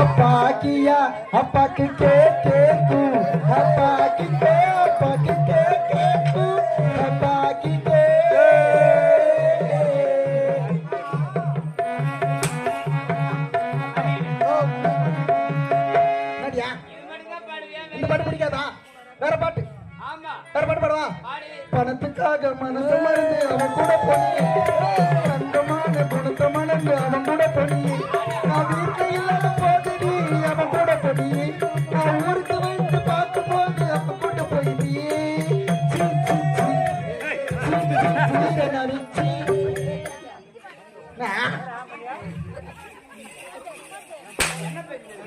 அப்பா கியா அப்பா K K தூ அப்பா கே அப்பா கே கே தூ அப்பா கே நடியா இந்த பாட்டு பிடிக்காதா? வேற பாட்டு வேற பாட்டு பாடுவா. பணத்துக்காக மனசு மறந்து அவன் கூட போனியே, தங்கமான பணத்தை மணந்து அவன் கூட போனியே, நான் வீட்டு இல்லாத போதுடி அவன் கூட போனியே, நான் ஊருக்கு வந்து பார்க்கும் போது அவன் கூட போயிட்டியே.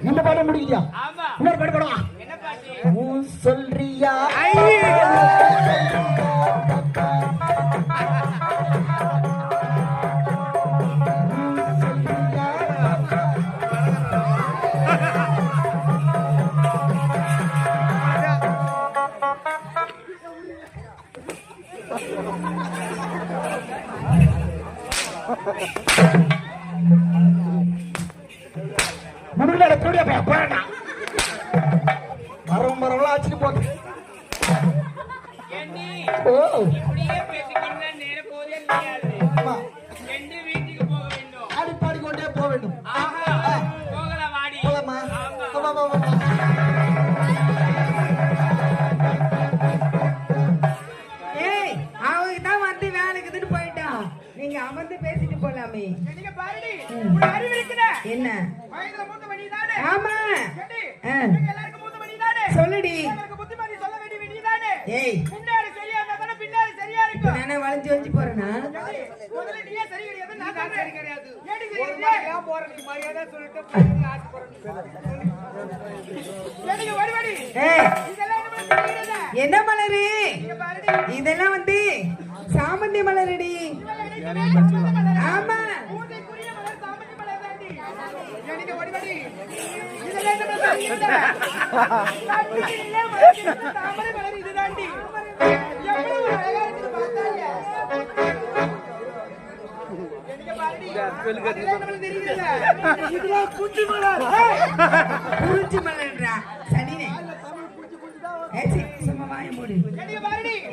இந்த பாட முடியலையா? இன்னொரு பாட்டு பாடுவா. சொல்றியா முடியல கூடிய போறா மரம் மரம்லாம் ஆச்சுட்டு போட்டு ஆடி பாடிக்கொண்டே போக வேண்டும். அவங்கதான் வந்து வேலைக்குதுன்னு போயிட்டான். நீங்க அமர்ந்து பேசிட்டு போலாமே. என்ன? ஆமா சொல்லுடி. ஏய் நானே வளைஞ்சு வச்சு போறேனா? என்ன மலரு இதெல்லாம்? வந்து சாமந்தி மலரடி. ஆமா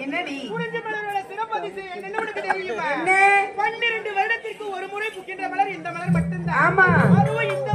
என்னடி 12 வருடத்திற்கு ஒரு முறை பூக்கின்ற மலர் இந்த மலர் மட்டும்தான். ஆமா அதுவும் இந்த